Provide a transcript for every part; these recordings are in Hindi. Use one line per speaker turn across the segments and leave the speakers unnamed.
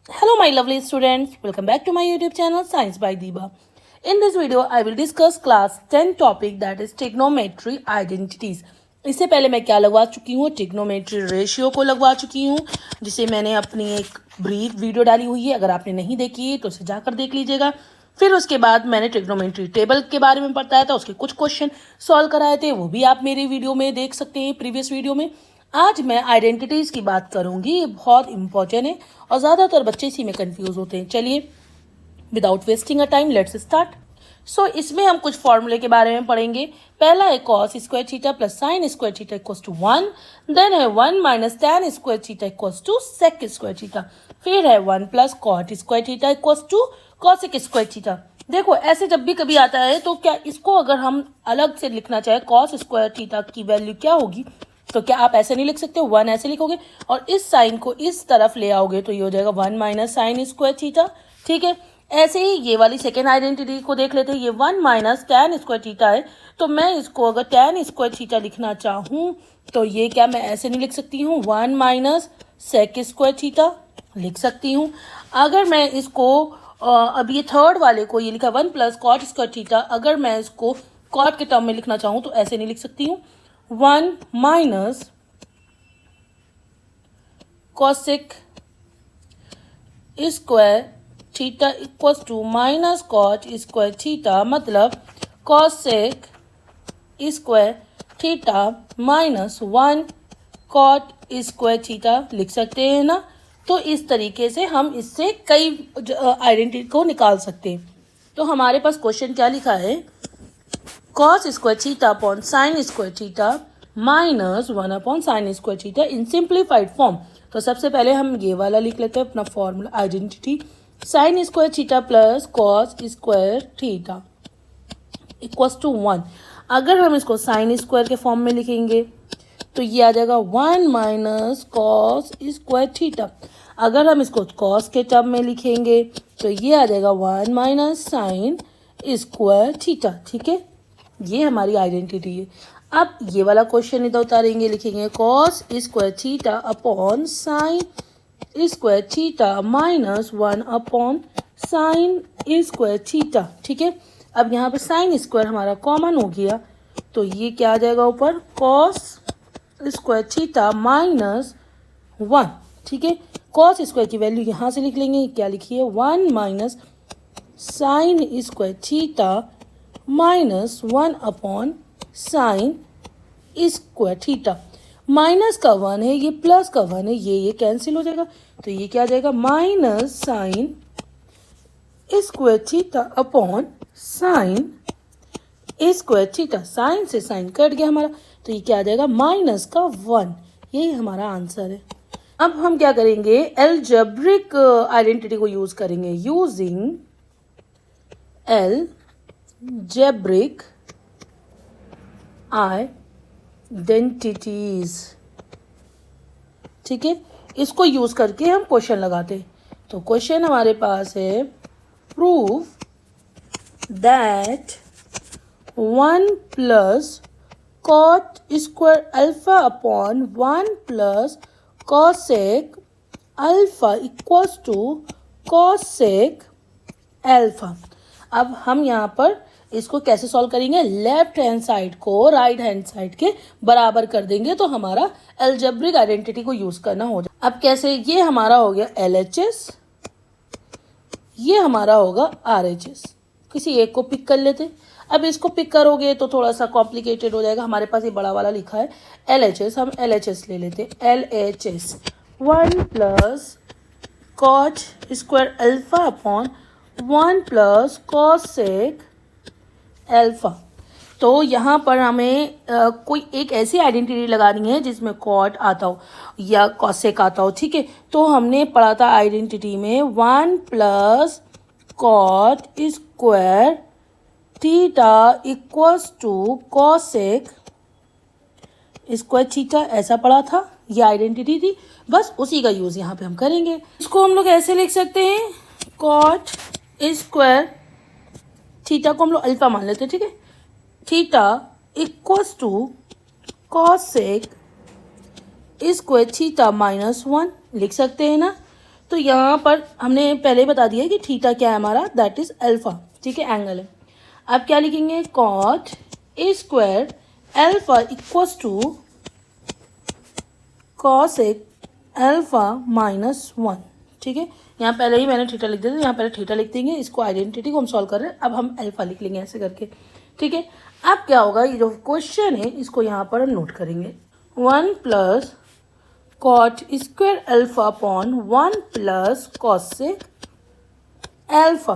Hello my lovely students, welcome back to my YouTube channel Science by Diba. In this video I will discuss class 10 topic that is trigonometry identities. इससे पहले मैं क्या लगवा चुकी हूँ, ट्रिग्नोमेट्री रेशियो को लगवा चुकी हूँ, जिसे मैंने अपनी एक ब्रीफ वीडियो डाली हुई है. अगर आपने नहीं देखी तो उसे जाकर देख लीजिएगा. फिर उसके बाद मैंने ट्रिग्नोमेट्री टेबल के बारे में बताया था, उसके कुछ क्वेश्चन सॉल्व कराए थे, वो भी आप मेरी वीडियो में देख सकते हैं, प्रीवियस वीडियो में. आज मैं आइडेंटिटीज़ की बात करूंगी. ये बहुत इंपॉर्टेंट है और ज़्यादातर बच्चे इसी में कंफ्यूज होते हैं. चलिए without wasting a time let's start. So इसमें हम कुछ फॉर्मूले के बारे में पढ़ेंगे. पहला है cos square theta plus sine square theta equals to 1. Then है 1 minus tan square theta equals to sec square theta. फिर है 1 plus cot square theta equals to cosec square theta. देखो ऐसे जब भी कभी आता है तो क्या इसको अगर हम अलग से लिखना चाहे कॉस स्क्वायर थीटा की वैल्यू क्या होगी, तो क्या आप ऐसे नहीं लिख सकते, 1 ऐसे लिखोगे और इस साइन को इस तरफ ले आओगे तो ये हो जाएगा 1 माइनस साइन स्क्वायर थीटा. ठीक है, ऐसे ही ये वाली सेकेंड आइडेंटिटी को देख लेते हैं. ये 1 माइनस टैन स्क्वायर थीटा है, तो मैं इसको अगर टैन स्क्वायर थीटा लिखना चाहूँ तो ये क्या मैं ऐसे नहीं लिख सकती हूँ, 1 माइनस सेक स्क्वायर थीटा लिख सकती हूँ. अगर मैं इसको अब ये थर्ड वाले को ये लिखा 1 प्लस कॉट स्क्वायर थीटा, अगर मैं इसको कॉट के टर्म में लिखना चाहूँ तो ऐसे नहीं लिख सकती हूँ, 1 minus cosec square theta equals to minus cot square theta, मतलब cosec square theta minus 1 cot square theta लिख सकते हैं ना. तो इस तरीके से हम इससे कई आइडेंटिटी को निकाल सकते हैं. तो हमारे पास क्वेश्चन क्या लिखा है, cos square theta upon sine square theta minus 1 upon sine square theta in simplified form. तो सबसे पहले हम ये वाला लिख लेते हैं अपना formula identity, sine square theta plus cos square theta equals to 1. अगर हम इसको साइन स्क्वायर के फॉर्म में लिखेंगे तो ये आ जाएगा 1 माइनस कॉस स्क्वायर थीटा. अगर हम इसको कॉस के टर्म में लिखेंगे तो ये आ जाएगा 1 माइनस साइन स्क्वायर थीटा. ठीक है, ये हमारी आइडेंटिटी है. अब ये वाला क्वेश्चन इधर उतारेंगे, लिखेंगे cos square theta upon sine square theta minus 1 upon sine square theta. ठीक है, अब यहाँ पे साइन स्क्वायर हमारा कॉमन हो गया तो ये क्या आ जाएगा ऊपर, कॉस स्क्वायर थीटा माइनस 1. ठीक है, कॉस स्क्वायर की वैल्यू यहाँ से लिख लेंगे, क्या लिखिए 1 minus sine square theta minus 1 upon sine square theta. Minus का 1 है, ये प्लस का 1 है, ये कैंसिल हो जाएगा तो ये क्या आ जाएगा minus sine square theta upon sine square theta. Sine से साइन कट गया हमारा तो ये क्या आ जाएगा माइनस का 1. यही हमारा आंसर है. अब हम क्या करेंगे, एलजेब्रिक आइडेंटिटी को यूज करेंगे. Using algebraic identities. ठीक है, इसको यूज करके हम क्वेश्चन लगाते हैं. तो क्वेश्चन हमारे पास है, prove that 1 plus cot square alpha upon 1 plus cosec alpha equals to cosec alpha. अब हम यहाँ पर इसको कैसे सॉल्व करेंगे, लेफ्ट हैंड साइड को राइट हैंड साइड के बराबर कर देंगे तो हमारा एल्जेब्रिक आइडेंटिटी को यूज करना हो जाए. अब कैसे, ये हमारा हो गया LHS, ये हमारा होगा RHS. किसी एक को पिक कर लेते. अब इसको पिक करोगे तो थोड़ा सा कॉम्प्लिकेटेड हो जाएगा. हमारे पास ये बड़ा वाला लिखा है LHS, हम LHS ले लेते. LHS 1 plus cot square alpha upon 1 plus cosec alpha. तो यहाँ पर हमें कोई एक ऐसी आइडेंटिटी लगानी है जिसमें कॉट आता हो या कॉसेक आता हो. ठीक है, तो हमने पढ़ा था आइडेंटिटी में 1 plus cot square theta equals to cosec square theta, ऐसा पढ़ा था. ये आइडेंटिटी थी, बस उसी का यूज यहाँ पे हम करेंगे. इसको हम लोग ऐसे लिख सकते हैं, कॉट स्क्वायर थीटा को हम लोग अल्फा मान लेते हैं. ठीक है, theta equals to cosec square theta minus 1 लिख सकते हैं ना. तो यहाँ पर हमने पहले ही बता दिया कि थीटा क्या है हमारा, दैट इज अल्फा, ठीक है, एंगल है। अब क्या लिखेंगे, cot A square alpha equals to cosec alpha minus 1, ठीक है। यहाँ पहले ही मैंने थीटा लिख दिया था, यहाँ पहले थीटा लिख देंगे, इसको आइडेंटिटी को हम सॉल्व कर रहे हैं, अब हम अल्फा लिख लेंगे ऐसे करके, ठीक है। अब क्या होगा, ये जो क्वेश्चन है इसको यहाँ पर हम नोट करेंगे, 1 plus cot square alpha upon 1 plus cosec alpha.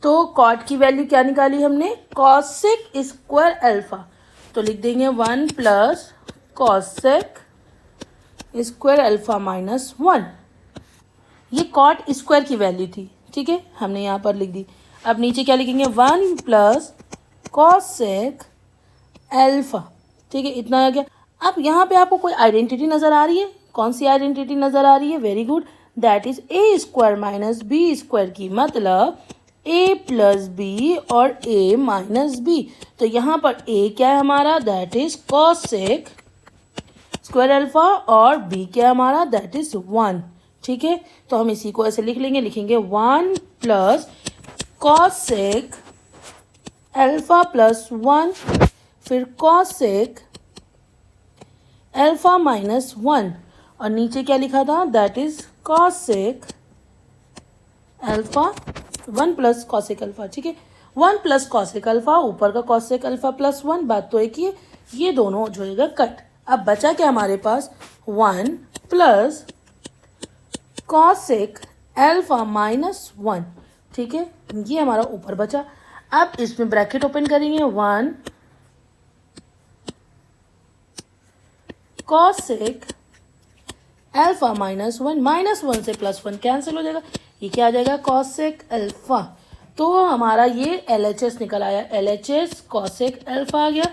तो कॉट की वैल्यू क्या निकाली हमने, कॉसेक स्क्वायर अल्फा, तो लिख देंगे 1 plus cosec square alpha minus 1। ये कॉट स्क्वायर की वैल्यू थी, ठीक है, हमने यहाँ पर लिख दी। अब नीचे क्या लिखेंगे, 1 प्लस कॉसेक अल्फा, ठीक है, इतना आ गया। अब यहाँ पे आपको कोई आइडेंटिटी नज़र आ रही है, कौन सी आइडेंटिटी नज़र आ रही है, very good, that is a square minus b square, की मतलब ए प्लस बी और ए माइनस बी। तो यहाँ पर ए क्या है हमारा, that is cosec square alpha, और बी क्या है हमारा, दैट इज 1, ठीक है। तो हम इसी को ऐसे लिख लेंगे, लिखेंगे 1 प्लस कॉसेक अल्फा प्लस 1, फिर कॉसेक अल्फा माइनस 1, और नीचे क्या लिखा था, that is cosec alpha 1 plus cosec alpha, ठीक है, 1 प्लस कॉसेक अल्फा, ऊपर का कॉसेक अल्फा प्लस 1, बात तो एक ही है, ये दोनों जो है कट। अब बचा क्या हमारे पास, 1 प्लस कॉसेक अल्फा माइनस 1, ठीक है, ये हमारा ऊपर बचा। अब इसमें ब्रैकेट ओपन करेंगे, 1 कॉसेक अल्फा माइनस 1, माइनस 1 से प्लस 1 कैंसिल हो जाएगा, ये क्या आ जाएगा, कॉसेक अल्फा। तो हमारा ये LHS निकल आया, LHS कॉसेक अल्फा आ गया।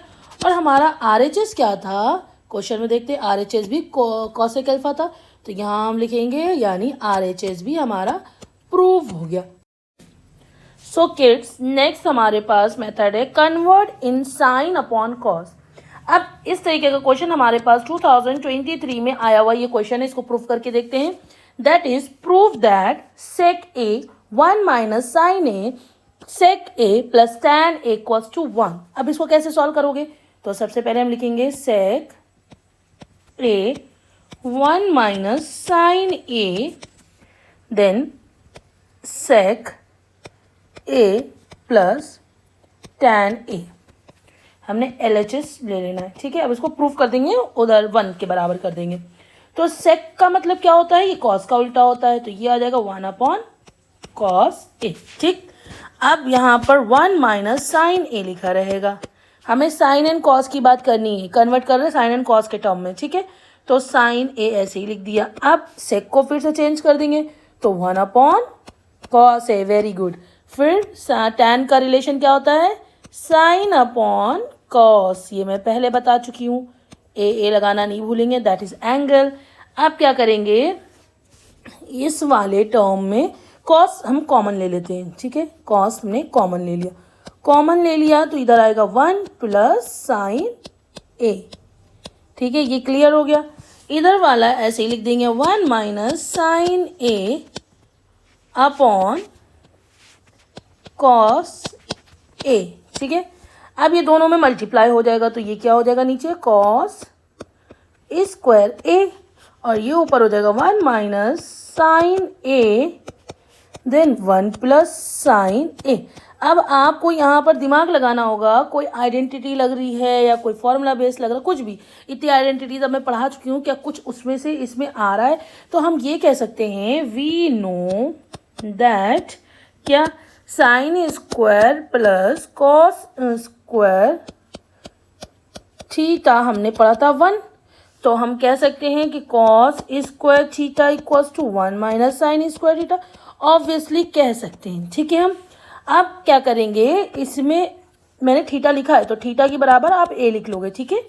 और हमारा RHS क्या था, क्वेश्चन में देखते हैं, RHS भी कॉसेक अल्फा था, तो यहाँ हम लिखेंगे यानी RHS भी हमारा प्रूव हो गया। सो किड्स, नेक्स्ट हमारे पास मेथड है convert in sine upon cos. अब इस तरीके का क्वेश्चन हमारे पास 2023 में आया हुआ ये क्वेश्चन है, इसको प्रूव करके देखते हैं। That is prove that sec a 1 minus sine a sec A plus tan a equals to 1। अब इसको कैसे सॉल्व करोगे, तो सबसे पहले हम लिखेंगे सेक a 1 minus sine A, then seg A plus tan ए, हमने LHS ले लेना है, ठीक है। अब इसको प्रूफ कर देंगे, उधर 1 के बराबर कर देंगे। तो सेक का मतलब क्या होता है, ये कॉस का उल्टा होता है, तो ये आ जाएगा 1 अपॉन कॉस ए, ठीक। अब यहाँ पर 1 माइनस साइन ए लिखा रहेगा, हमें साइन एंड कॉस की बात करनी है, कन्वर्ट कर रहे हैं साइन एंड कॉस के टर्म में, ठीक है। तो साइन ए ऐसे ही लिख दिया। अब सेक को फिर से चेंज कर देंगे, तो 1 अपॉन कॉस ए, वेरी गुड। फिर टैन का रिलेशन क्या होता है, साइन अपॉन कॉस, ये मैं पहले बता चुकी हूँ, ए लगाना नहीं भूलेंगे, दैट इज एंगल। अब क्या करेंगे, इस वाले टर्म में कॉस हम कॉमन ले लेते हैं, ठीक है, कॉस हमने कॉमन ले लिया, कॉमन ले लिया तो इधर आएगा 1 प्लस साइन ए, ठीक है, ये क्लियर हो गया। इधर वाला ऐसे ही लिख देंगे 1 minus sine A upon cos ए, ठीक है। अब ये दोनों में मल्टीप्लाई हो जाएगा, तो ये क्या हो जाएगा नीचे, कॉस स्क्वायर ए, और ये ऊपर हो जाएगा 1 minus sine A then 1 plus sign ए। अब आपको यहाँ पर दिमाग लगाना होगा, कोई आइडेंटिटी लग रही है या कोई फॉर्मूला बेस लग रहा है, कुछ भी, इतनी आइडेंटिटीज अब मैं पढ़ा चुकी हूँ, क्या कुछ उसमें से इसमें आ रहा है, तो हम ये कह सकते हैं वी नो दैट क्या, sine square plus cos square theta हमने पढ़ा था 1, तो हम कह सकते हैं कि cos square theta equals to 1 minus sine square theta, obviously कह सकते हैं, ठीक है। हम अब क्या करेंगे, इसमें मैंने थीटा लिखा है तो थीटा के बराबर आप ए लिख लोगे, ठीक है।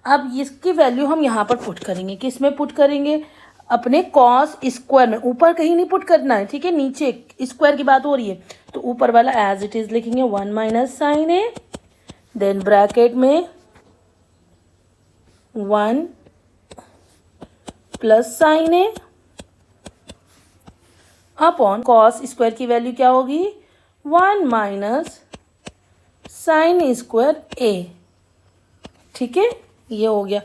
अब इसकी वैल्यू हम यहाँ पर पुट करेंगे, किस में पुट करेंगे, अपने कॉस स्क्वायर में, ऊपर कहीं नहीं पुट करना है, ठीक है, नीचे स्क्वायर की बात हो रही है, तो ऊपर वाला एज इट इज लिखेंगे 1 माइनस साइन ए, देन ब्रैकेट में 1 plus sign A, upon cos square की वैल्यू क्या होगी 1 माइनस साइन स्क्वायर ए। ठीक है, ये हो गया।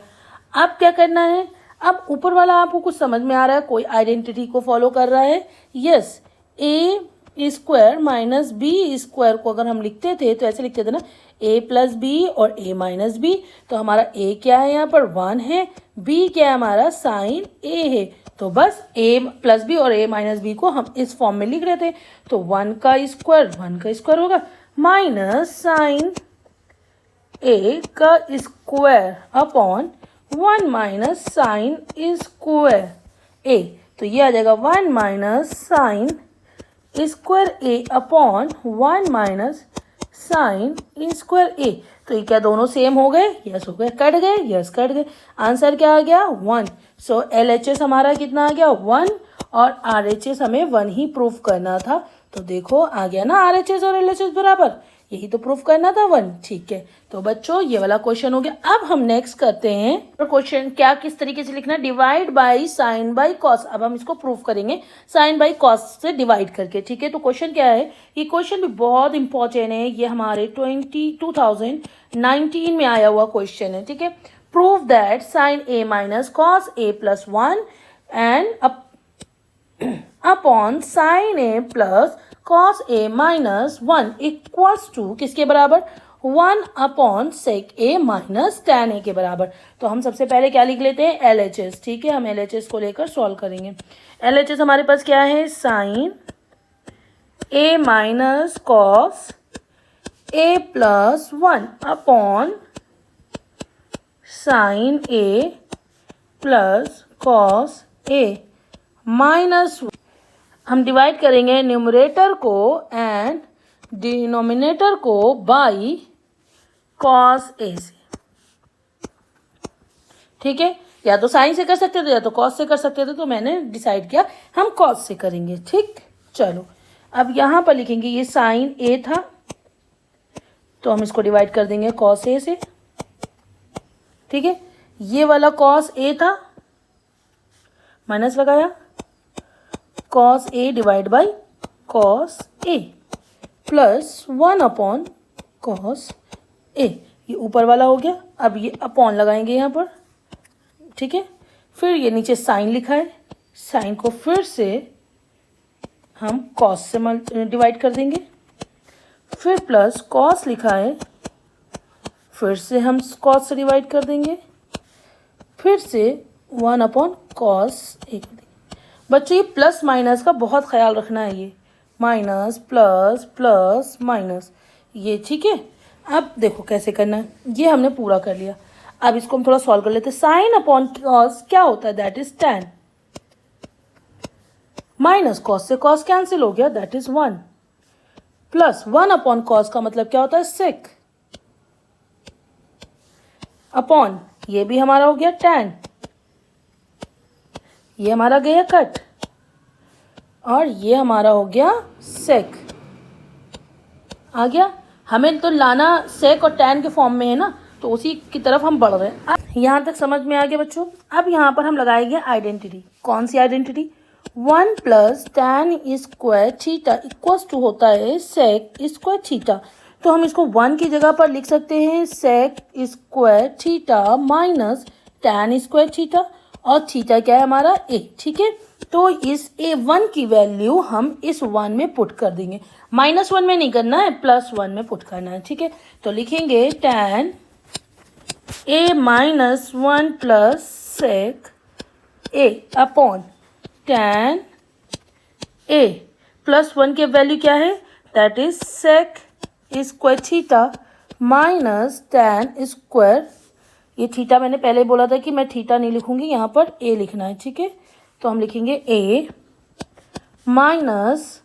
अब क्या करना है, अब ऊपर वाला आपको कुछ समझ में आ रहा है, कोई आइडेंटिटी को फॉलो कर रहा है। यस, ए स्क्वायर माइनस बी स्क्वायर को अगर हम लिखते थे तो ऐसे लिखते थे ना, ए प्लस बी और ए माइनस बी। तो हमारा ए क्या है यहाँ पर 1 है, बी क्या है हमारा साइन ए है। तो बस ए प्लस बी और ए माइनस बी को हम इस फॉर्म में लिख रहे थे। तो 1 का स्क्वायर होगा माइनस साइन ए का square upon 1 minus sine square A. तो ये आ जाएगा 1 minus sine square A upon 1 minus sine square A. तो ये क्या दोनों सेम हो गए? यस हो गए। कट गए? यस कट गए। आंसर क्या आ गया 1। सो LHS हमारा कितना आ गया 1 और RHS हमें 1 ही प्रूफ करना था। तो देखो आ गया ना RHS और LHS बराबर, यही तो प्रूफ करना था 1। ठीक है, तो बच्चों ये वाला क्वेश्चन हो गया। अब हम नेक्स्ट करते हैं क्वेश्चन क्या किस तरीके से लिखना, divide by sine by cos. अब हम इसको प्रूफ करेंगे साइन बाई कॉस से डिवाइड करके। ठीक है, तो क्वेश्चन क्या है, ये क्वेश्चन भी बहुत इंपॉर्टेंट है, ये हमारे 2019 में आया हुआ क्वेश्चन है। ठीक है, prove that sine a minus cos A plus 1 and upon sine a plus cos a minus 1 equals to किसके बराबर 1 upon sec a minus tan a के बराबर। तो हम सबसे पहले क्या लिख लेते हैं LHS। ठीक है, हम LHS को लेकर सॉल्व करेंगे। LHS हमारे पास क्या है sign a minus cos A plus 1 upon sine a plus cos a minus. हम डिवाइड करेंगे न्यूमरेटर को एंड डिनोमिनेटर को बाई कॉस ए से। ठीक है, या तो साइन से कर सकते थे या तो कॉस से कर सकते थे, तो मैंने डिसाइड किया हम कॉस से करेंगे। ठीक, चलो अब यहाँ पर लिखेंगे ये साइन ए था, तो हम इसको डिवाइड कर देंगे कॉस ए से। ठीक है, ये वाला कॉस ए था, माइनस लगाया, cos A divide by cos A plus 1 upon cos A. ये ऊपर वाला हो गया। अब ये अपॉन लगाएंगे यहाँ पर। ठीक है, फिर ये नीचे साइन लिखा है, साइन को फिर से हम कॉस से डिवाइड कर देंगे, फिर प्लस कॉस लिखा है, फिर से हम कॉस से डिवाइड कर देंगे, फिर से 1 अपॉन कॉस ए कर देंगे। बच्चों ये प्लस माइनस का बहुत ख्याल रखना है, ये माइनस प्लस प्लस माइनस ये। ठीक है, अब देखो कैसे करना है, ये हमने पूरा कर लिया। अब इसको हम थोड़ा सॉल्व कर लेते हैं। साइन अपॉन कॉस क्या होता है, that is tan, minus cos से कॉस कैंसिल हो गया, that is 1, plus 1 upon cos का मतलब क्या होता है सेक, अपॉन ये भी हमारा हो गया टैन, ये हमारा गया कट, और ये हमारा हो गया सेक। आ गया, हमें तो लाना सेक और टैन के फॉर्म में है ना, तो उसी की तरफ हम बढ़ रहे हैं। अब यहाँ तक समझ में आ गया बच्चों। अब यहाँ पर हम लगाएंगे आइडेंटिटी। कौन सी identity, 1 plus tan square theta equals to होता है सेक स्क्वायर थीटा। तो हम इसको 1 की जगह पर लिख सकते हैं sec square theta minus tan square theta, और थीटा क्या है हमारा ए। ठीक है, तो इस A1 की वैल्यू हम इस 1 में पुट कर देंगे। -1 में नहीं करना है, +1 में पुट करना है। ठीक है, तो लिखेंगे tan A minus 1 plus sec a upon tan a plus 1 की वैल्यू क्या है, that is sec square theta minus tan square. ये थीटा मैंने पहले बोला था कि मैं थीटा नहीं लिखूंगी, यहाँ पर ए लिखना है। ठीक है, तो हम लिखेंगे ए माइनस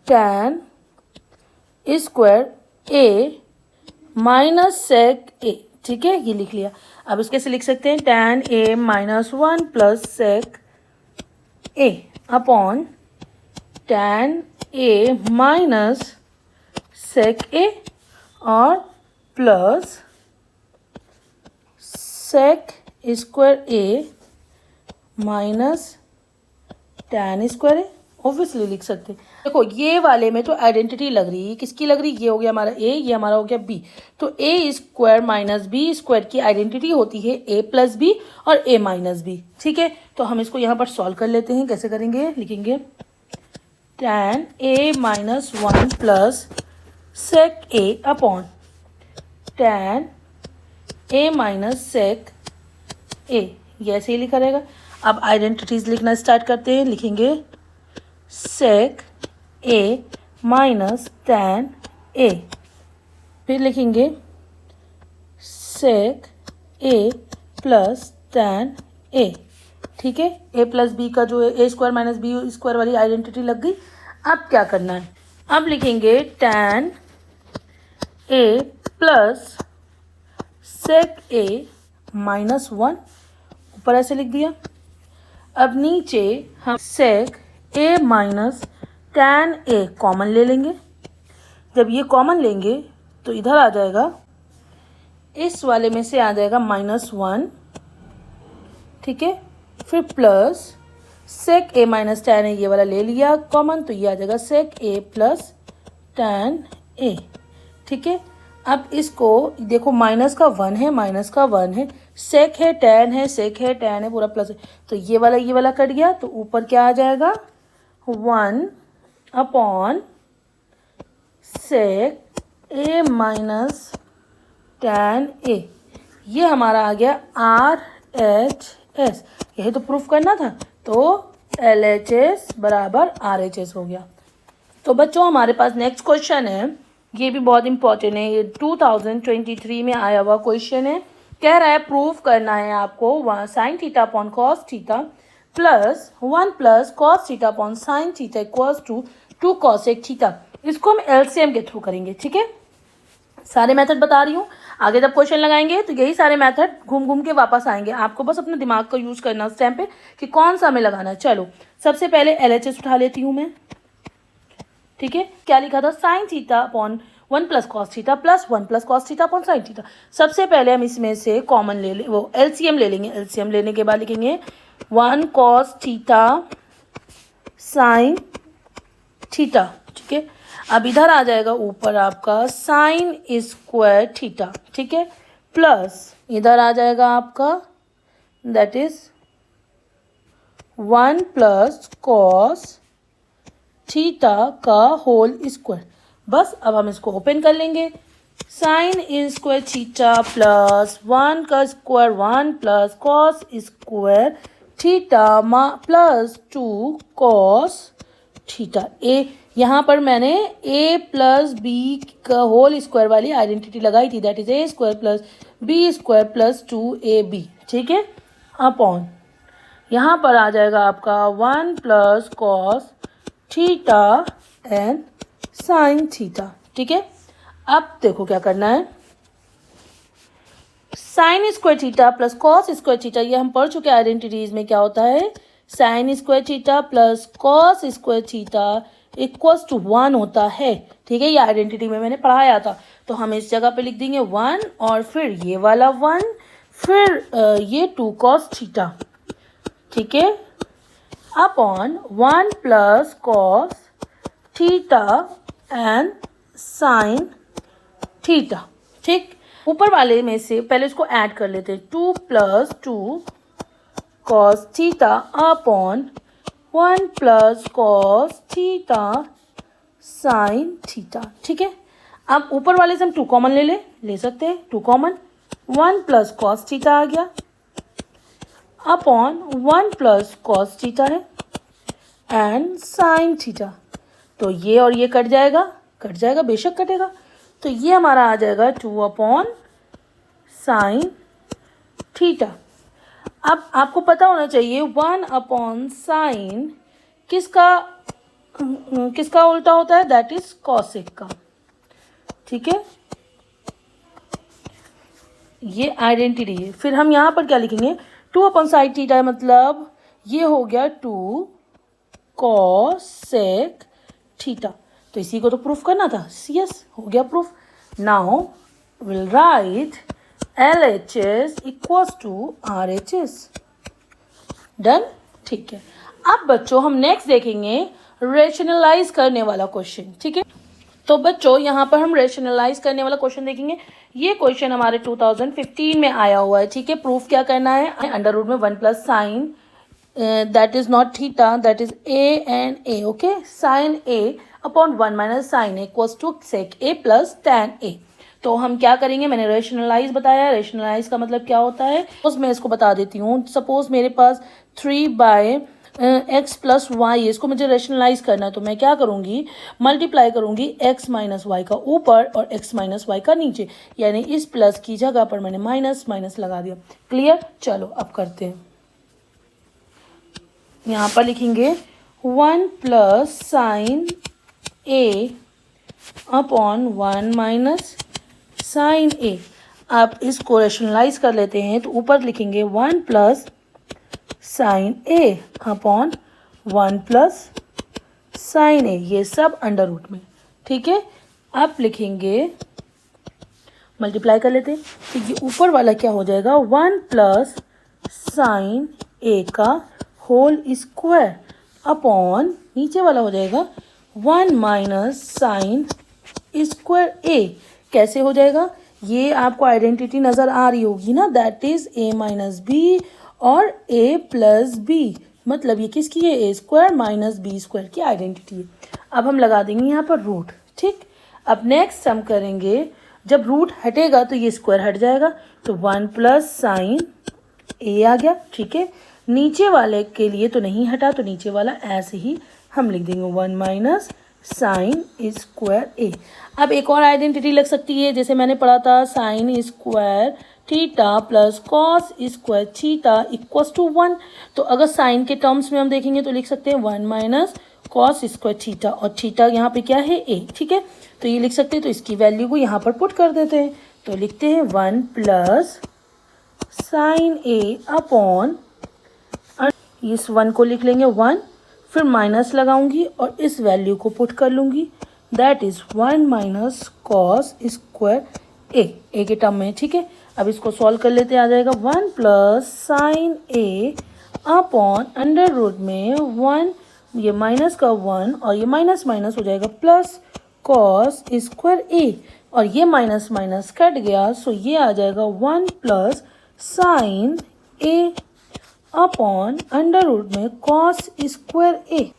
टैन स्क्वायर ए माइनस सेक ए। ठीक है, ये लिख लिया। अब इसके से लिख सकते हैं tan A minus 1 plus sec a upon tan A minus sec ए और प्लस सेक स्क्वायर ए माइनस tan स्क्वायर है, ऑब्वियसली लिख सकते हैं। देखो ये वाले में तो आइडेंटिटी लग रही है, किसकी लग रही है, ये हो गया हमारा a, ये हमारा हो गया b। तो a square minus b square की आइडेंटिटी होती है a प्लस बी और a माइनस बी। ठीक है, तो हम इसको यहाँ पर सॉल्व कर लेते हैं। कैसे करेंगे, लिखेंगे tan a minus 1 plus sec a upon tan a minus sec a, ये ऐसे ही लिखा रहेगा। अब आइडेंटिटीज लिखना स्टार्ट करते हैं। लिखेंगे sec a minus tan a, फिर लिखेंगे sec a plus tan a। ठीक है, a प्लस बी का जो है a square minus b square वाली आइडेंटिटी लग गई। अब क्या करना है, अब लिखेंगे tan a plus sec a minus 1, ऊपर ऐसे लिख दिया। अब नीचे हम sec a minus tan a common ले लेंगे। जब ये कॉमन लेंगे तो इधर आ जाएगा, इस वाले में से आ जाएगा -1। ठीक है, फिर plus sec a minus tan a, ये वाला ले लिया कॉमन, तो ये आ जाएगा sec a plus tan a। ठीक है, अब इसको देखो, माइनस का 1 है, माइनस का 1 है, sec है tan है, sec है tan है, पूरा प्लस है, तो ये वाला कट गया। तो ऊपर क्या आ जाएगा, 1 upon sec a minus tan a, ये हमारा आ गया RHS। यही तो प्रूफ करना था, तो LHS बराबर RHS हो गया। तो बच्चों हमारे पास नेक्स्ट क्वेश्चन है, ये भी बहुत इंपॉर्टेंट है, ये 2023 में आया हुआ क्वेश्चन है। कह रहा है प्रूफ करना है आपको sine theta upon cos theta plus 1 plus cos theta upon sine theta equals to 2 cosec theta. इसको हम एलसीएम के थ्रू करेंगे। ठीक है, सारे मेथड बता रही हूँ, आगे जब क्वेश्चन लगाएंगे तो यही सारे मेथड घूम घूम के वापस आएंगे। आपको बस अपने दिमाग का यूज करना उस टाइम पे कि कौन सा हमें लगाना है। चलो सबसे पहले LHS उठा लेती हूँ मैं। ठीक है, क्या लिखा था, sign theta upon 1 plus cos theta plus 1 plus cos theta upon sine theta. सबसे पहले हम इसमें से कॉमन ले ले, वो एलसीएम ले लेंगे। एलसीएम लेने के बाद लिखेंगे 1 कॉस थीटा साइन थीटा। ठीक है, अब इधर आ जाएगा ऊपर आपका साइन स्क्वायर थीटा। ठीक है, प्लस इधर आ जाएगा आपका that is 1 plus cos theta का होल स्क्वायर। बस अब हम इसको ओपन कर लेंगे, साइन स्क्वायर थीटा प्लस 1 का square 1 plus cos square theta plus 2 cos theta. ए यहाँ पर मैंने a प्लस बी का होल स्क्वायर वाली आइडेंटिटी लगाई थी, that is a square plus B square plus 2ab। ठीक है, अपॉन यहाँ पर आ जाएगा आपका 1 plus cos theta and sine theta. ठीक है, अब देखो क्या करना है, sine square theta plus cos square theta, ये हम पढ़ चुके आइडेंटिटीज में। क्या होता है, sine square theta plus cos square theta equals to 1 होता है। ठीक है, ये आइडेंटिटी में मैंने पढ़ाया था, तो हम इस जगह पे लिख देंगे 1 और फिर ये वाला 1, फिर ये 2 कॉस थीटा। ठीक है, upon 1 plus cos theta and sine theta. ठीक, ऊपर वाले में से पहले इसको ऐड कर लेते हैं, 2 plus 2 cos theta upon 1 plus cos theta sine theta. ठीक है, अब ऊपर वाले से हम 2 कॉमन ले सकते हैं, 2 कॉमन, 1 प्लस कॉस थीटा आ गया अपॉन 1 प्लस कॉस थीटा है एंड साइन थीटा। तो ये और ये कट जाएगा, बेशक कटेगा, तो ये हमारा आ जाएगा 2 अपॉन साइन थीटा। अब आपको पता होना चाहिए 1 अपॉन साइन किसका उल्टा होता है, दैट इज कॉसेक का। ठीक है, ये आइडेंटिटी है। फिर हम यहाँ पर क्या लिखेंगे, 2 अपॉन साइन थीटा, मतलब ये हो गया 2 कॉसेक थीटा। तो इसी को तो प्रूफ करना था, यस हो गया proof. Now will write LHS equals to RHS। Done. ठीक है, अब बच्चों हम नेक्स्ट देखेंगे रेशनलाइज करने वाला क्वेश्चन, ठीक है। तो बच्चों यहाँ पर हम रेशनलाइज करने वाला क्वेश्चन देखेंगे। ये क्वेश्चन हमारे 2015 में आया हुआ है, ठीक है। प्रूफ क्या करना है, अंडर रूट में 1 plus sine that is not theta that is A and A, okay, sine A upon 1 minus sine A equals to sec A plus tan A. तो हम क्या करेंगे, मैंने रेशनलाइज बताया। रेशनलाइज का मतलब क्या होता है, सपोज मैं इसको बता देती हूँ। सपोज मेरे पास 3/x प्लस वाई, इसको मुझे रेशनलाइज करना है, तो मैं क्या करूँगी, मल्टीप्लाई करूँगी x माइनस वाई का ऊपर और x माइनस वाई का नीचे, यानी इस प्लस की जगह पर मैंने माइनस माइनस लगा दिया। क्लियर, चलो अब करते हैं। यहाँ पर लिखेंगे 1 plus sign A upon 1 minus sine ए। आप इसको रेशनलाइज कर लेते हैं, तो ऊपर लिखेंगे 1 plus sign A upon 1 plus sign ए, ये सब अंडर रूट में, ठीक है। आप लिखेंगे, मल्टीप्लाई कर लेते हैं, तो ये ऊपर वाला क्या हो जाएगा, 1 प्लस साइन ए का होल स्क्वायर अपॉन नीचे वाला हो जाएगा 1 माइनस साइन स्क्वायर ए। कैसे हो जाएगा, ये आपको आइडेंटिटी नज़र आ रही होगी ना, that is a minus b और ए प्लस बी, मतलब ये किसकी है, a square minus b square की आइडेंटिटी है। अब हम लगा देंगे यहाँ पर रूट, ठीक। अब नेक्स्ट हम करेंगे, जब रूट हटेगा तो ये स्क्वायर हट जाएगा, तो 1 प्लस साइन ए आ गया, ठीक है। नीचे वाले के लिए तो नहीं हटा, तो नीचे वाला ऐसे ही हम लिख देंगे 1 माइनस साइन स्क्वायर ए। अब एक और आइडेंटिटी लग सकती है, जैसे मैंने पढ़ा था sine square theta plus cos square theta equals to 1। तो अगर साइन के टर्म्स में हम देखेंगे तो लिख सकते हैं 1 माइनस कॉस स्क्वायर थीटा, और थीटा यहाँ पे क्या है, ए, ठीक है। तो ये लिख सकते हैं, तो इसकी वैल्यू को यहाँ पर पुट कर देते हैं, तो लिखते हैं 1 प्लस साइन ए अपॉन, इस 1 को लिख लेंगे 1, फिर माइनस लगाऊंगी और इस वैल्यू को पुट कर लूँगी, that is 1 minus cos square A के टर्म में, ठीक है। अब इसको सॉल्व कर लेते हैं, आ जाएगा 1 plus sign A upon under root में 1, ये माइनस का 1 और ये माइनस माइनस हो जाएगा प्लस कॉस स्क्वायर ए, और ये माइनस माइनस कट गया, सो ये आ जाएगा 1 plus sign A upon under root में कॉस स्क्वायर ए,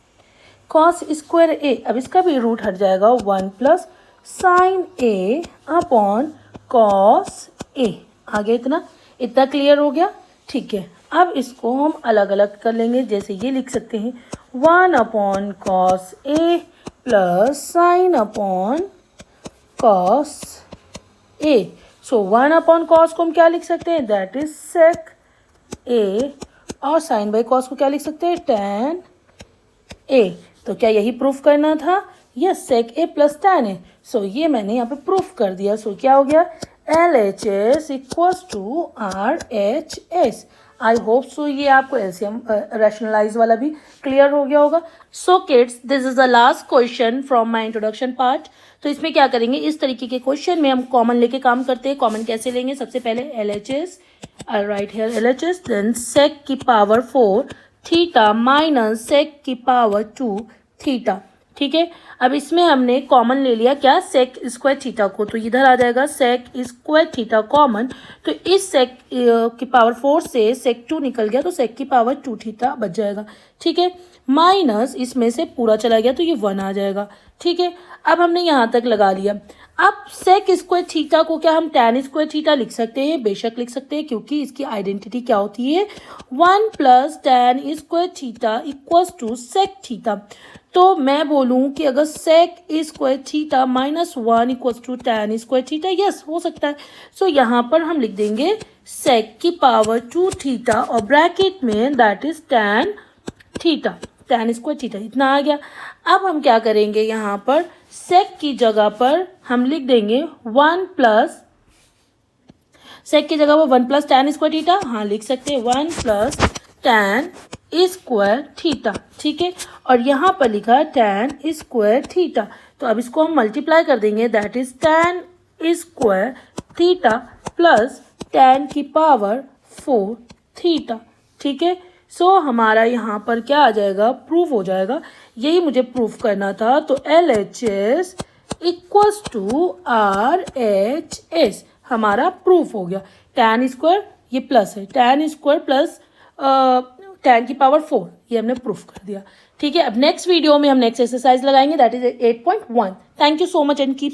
कॉस स्क्वायर ए। अब इसका भी रूट हट जाएगा, 1 plus sign A upon cos ए। आगे इतना क्लियर हो गया, ठीक है। अब इसको हम अलग अलग कर लेंगे, जैसे ये लिख सकते हैं 1 अपॉन कॉस ए प्लस साइन अपॉन कॉस ए। सो 1 अपॉन कॉस को हम क्या लिख सकते हैं, दैट इज सेक ए, और साइन बाई कॉस को क्या लिख सकते हैं, टैन ए। तो क्या यही प्रूफ करना था, यस, सेक ए प्लस टैन ए। सो ये मैंने यहाँ पे प्रूफ कर दिया। सो क्या हो गया, LHS equals to RHS। I hope so ये आपको एलसीएम रैशनलाइज वाला भी क्लियर हो गया होगा। So kids, this is the last question from my introduction part. तो इसमें क्या करेंगे, इस तरीके के क्वेश्चन में हम कॉमन लेके काम करते हैं। कॉमन कैसे लेंगे, सबसे पहले LHS, I write here LHS, then sec की पावर 4 थीटा माइनस सेक की पावर 2 थीटा, ठीक है। अब इसमें हमने कॉमन ले लिया क्या, सेक स्क्वायर थीटा को, तो इधर आ जाएगा सेक स्क्वायर थीटा कॉमन। तो इस सेक की पावर 4 से सेक 2 निकल गया, तो सेक की पावर 2 थीटा बच जाएगा, ठीक है। माइनस इसमें से पूरा चला गया, तो ये 1 आ जाएगा, ठीक है। अब हमने यहाँ तक लगा लिया। अब सेक स्क्वायर थीटा को क्या हम टैन स्क्वायर थीटा लिख सकते हैं, बेशक लिख सकते हैं, क्योंकि इसकी आइडेंटिटी क्या होती है, 1 plus tan square theta equals to sec theta. तो मैं बोलूँ कि अगर sec square theta minus 1 equals to tan square theta, yes हो सकता है। सो यहाँ पर हम लिख देंगे सेक की पावर 2 थीटा और ब्रैकेट में that is tan theta, tan square theta, इतना आ गया। अब हम क्या करेंगे, यहाँ पर सेक की जगह पर हम लिख देंगे 1 प्लस, सेक की जगह पर 1 प्लस टैन स्क्वायर थीटा, हाँ लिख सकते हैं 1 प्लस टैन स्क्वायर थीटा, ठीक है। और यहाँ पर लिखा है टैन स्क्वायर थीटा, तो अब इसको हम मल्टीप्लाई कर देंगे, that is tan square theta plus tan की पावर 4 थीटा, ठीक है। सो हमारा यहाँ पर क्या आ जाएगा, प्रूफ हो जाएगा, यही मुझे प्रूफ करना था। तो LHS इक्वल्स टू RHS हमारा प्रूफ हो गया। tan स्क्वायर ये प्लस है, tan स्क्वायर प्लस tan की पावर 4, ये हमने प्रूफ कर दिया। ठीक है, अब नेक्स्ट वीडियो में हम नेक्स्ट एक्सरसाइज लगाएंगे, that is 8.1। Thank you so much and keep